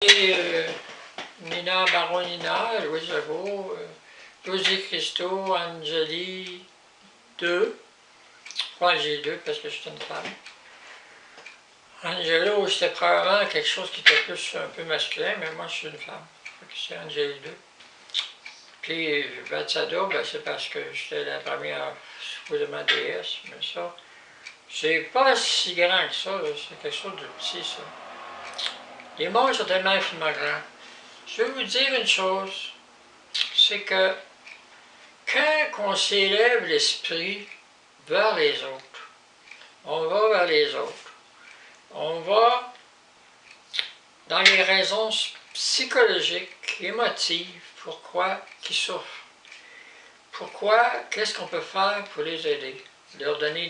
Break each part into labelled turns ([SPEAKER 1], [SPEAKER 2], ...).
[SPEAKER 1] Et Nina Baronina, Louise Legault, Josie Christo, Angélie 2. Je crois que j'ai 2 parce que je suis une femme. Angelo, c'était probablement quelque chose qui était plus un peu masculin, mais moi je suis une femme. C'est Angélie 2. Puis Vatsada, ben, c'est parce que j'étais la première supposément déesse, mais ça, c'est pas si grand que ça, c'est quelque chose de petit ça. Les mondes sont tellement infiniment grands. Je vais vous dire une chose, c'est que quand on s'élève l'esprit vers les autres, on va vers les autres, on va dans les raisons psychologiques, émotives, pourquoi ils souffrent. Pourquoi, qu'est-ce qu'on peut faire pour les aider, leur donner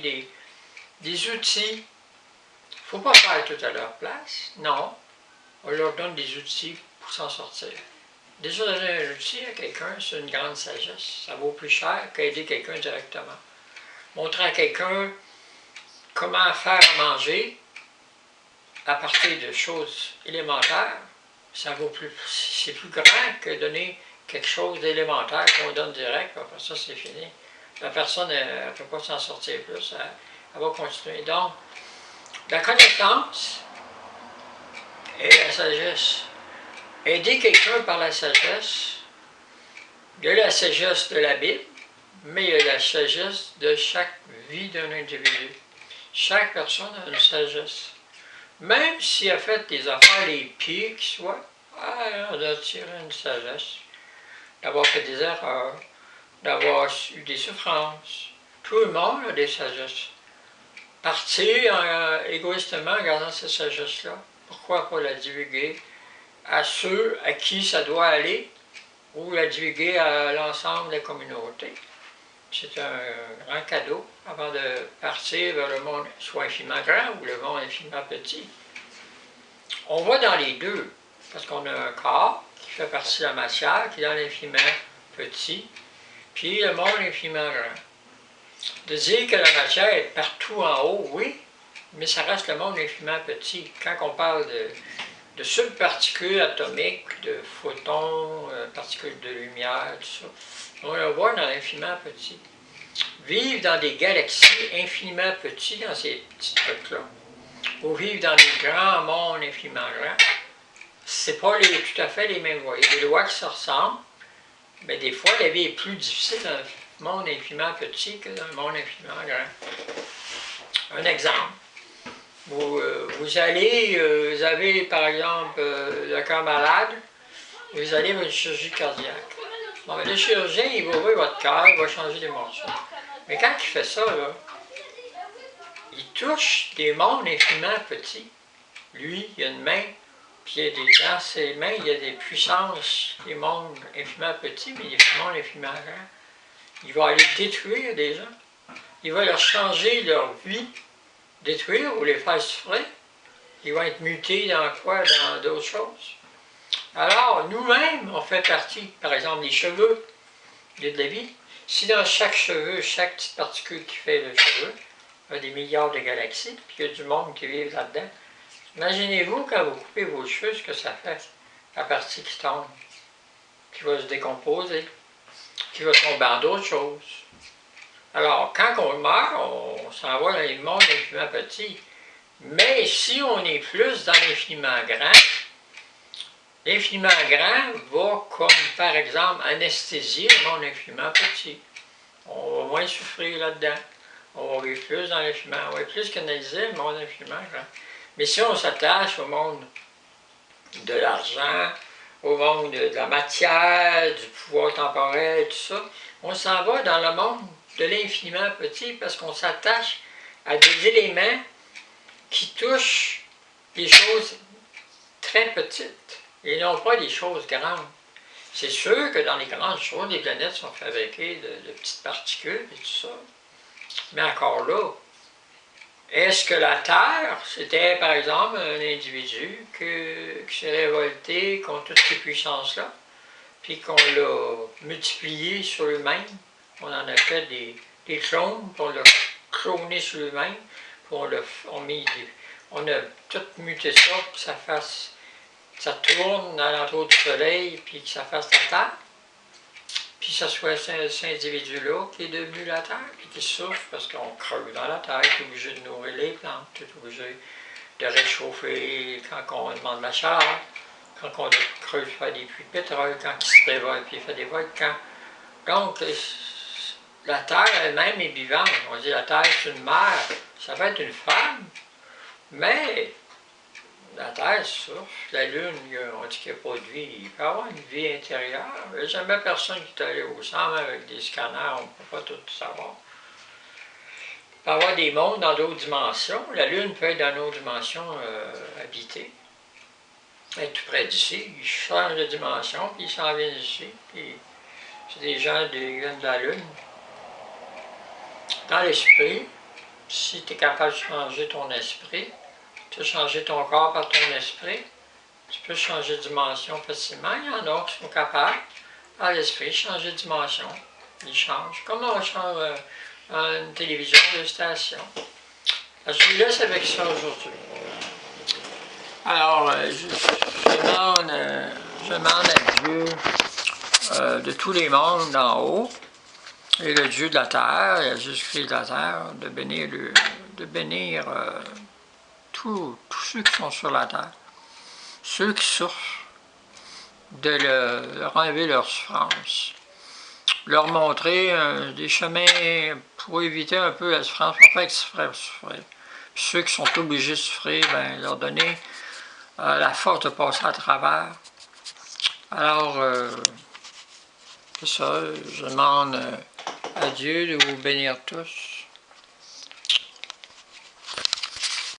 [SPEAKER 1] des outils. Il ne faut pas faire tout à leur place, non. On leur donne des outils pour s'en sortir. Déjà donner un outil à quelqu'un, c'est une grande sagesse. Ça vaut plus cher qu'aider quelqu'un directement. Montrer à quelqu'un comment faire à manger à partir de choses élémentaires, ça vaut plus, c'est plus grand que donner quelque chose d'élémentaire qu'on donne direct, après ça c'est fini. La personne ne peut pas s'en sortir plus, elle va continuer. Donc, la connaissance et la sagesse. Aider quelqu'un par la sagesse, il y a la sagesse de la Bible, mais il y a la sagesse de chaque vie d'un individu. Chaque personne a une sagesse. Même s'il a fait des affaires les pires qui soient, on a tiré une sagesse. D'avoir fait des erreurs, d'avoir eu des souffrances. Tout le monde a des sagesses. Partir égoïstement en gardant cette sagesse-là, pourquoi pas la divulguer à ceux à qui ça doit aller, ou la divulguer à l'ensemble des communautés. C'est un grand cadeau avant de partir vers le monde soit infiniment grand ou le monde infiniment petit. On va dans les deux, parce qu'on a un corps qui fait partie de la matière, qui est dans l'infiniment petit, puis le monde infiniment grand. De dire que la matière est partout en haut, oui, mais ça reste le monde infiniment petit. Quand on parle de subparticules atomiques, de photons, particules de lumière, tout ça, on le voit dans l'infiniment petit. Vivre dans des galaxies infiniment petites, dans ces petits trucs-là, ou vivre dans des grands mondes infiniment grands, c'est pas tout à fait les mêmes voies. Il y a des lois qui se ressemblent, mais des fois, la vie est plus difficile dans le monde infiniment petit que dans le monde infiniment grand. Un exemple. Vous avez par exemple le cœur malade, vous allez vers une chirurgie cardiaque. Bon, le chirurgien, il va ouvrir votre cœur, il va changer des morceaux. Mais quand il fait ça, là, il touche des mondes infiniment petits. Lui, il a une main, puis dans ses mains, il y a des puissances, des mondes infiniment petits, mais des mondes infiniment grands. Il va aller détruire des gens. Il va leur changer leur vie, détruire ou les faire souffrir. Ils vont être mutés dans quoi? Dans d'autres choses. Alors, nous-mêmes, on fait partie, par exemple, les cheveux, il y a de la vie. Si dans chaque cheveu, chaque petite particule qui fait le cheveu, il y a des milliards de galaxies, puis il y a du monde qui vit là-dedans. Imaginez-vous, quand vous coupez vos cheveux, ce que ça fait, la partie qui tombe, qui va se décomposer, qui va tomber en d'autres choses. Alors, quand on meurt, on s'en va dans les mondes infiniment petits. Mais si on est plus dans l'infiniment grand va, comme par exemple, anesthésier le monde infiniment petit. On va moins souffrir là-dedans. On va vivre plus dans l'infiniment. On va plus canaliser le monde infiniment grand. Mais si on s'attache au monde de l'argent, au monde de la matière, du pouvoir temporel, tout ça, on s'en va dans le monde de l'infiniment petit parce qu'on s'attache à des éléments qui touchent des choses très petites et non pas des choses grandes. C'est sûr que dans les grandes choses, les planètes sont fabriquées de petites particules et tout ça. Mais encore là, est-ce que la Terre, c'était par exemple un individu qui s'est révolté contre toutes ces puissances-là, puis qu'on l'a multiplié sur lui-même, on en a fait des clones, puis on l'a cloné sur lui-même, puis on a tout muté ça pour que ça fasse ça tourne à l'entour du soleil, puis que ça fasse la Terre. Puis ça soit cet individu-là qui est devenu la Terre, puis qui souffre parce qu'on creuse dans la Terre, qui est obligé de nourrir les plantes, qui est obligé de réchauffer quand on demande la chaleur, quand on creuse pour faire des puits de pétrole, quand il se révolte puis il fait des volcans. Donc, la Terre elle-même est vivante. On dit la Terre c'est une mère, ça peut être une femme, mais la Terre souffre. La Lune, on dit qu'il n'y a pas de vie. Il peut y avoir une vie intérieure. Il n'y a jamais personne qui est allé au centre avec des scanners, on ne peut pas tout savoir. Il peut y avoir des mondes dans d'autres dimensions. La Lune peut être dans une autre dimension habitée. Elle est tout près d'ici. Ils changent de dimension, puis ils s'en viennent ici. Puis c'est des gens qui viennent de la Lune. Dans l'esprit, si tu es capable de changer ton esprit, tu peux changer ton corps par ton esprit, tu peux changer de dimension facilement. Il y en a qui sont capables, par l'esprit, changer de dimension. Ils changent. Comme on change une télévision de station. Alors, je vous laisse avec ça aujourd'hui. Alors, je demande à Dieu de tous les mondes d'en haut, et le Dieu de la terre, et à Jésus-Christ de la terre, de bénir tous ceux qui sont sur la terre, ceux qui souffrent, de leur enlever leur souffrance, leur montrer des chemins pour éviter un peu la souffrance, pour faire souffrir. Puis ceux qui sont obligés de souffrir, ben, leur donner la force de passer à travers. Alors, c'est ça, je demande à Dieu de vous bénir tous.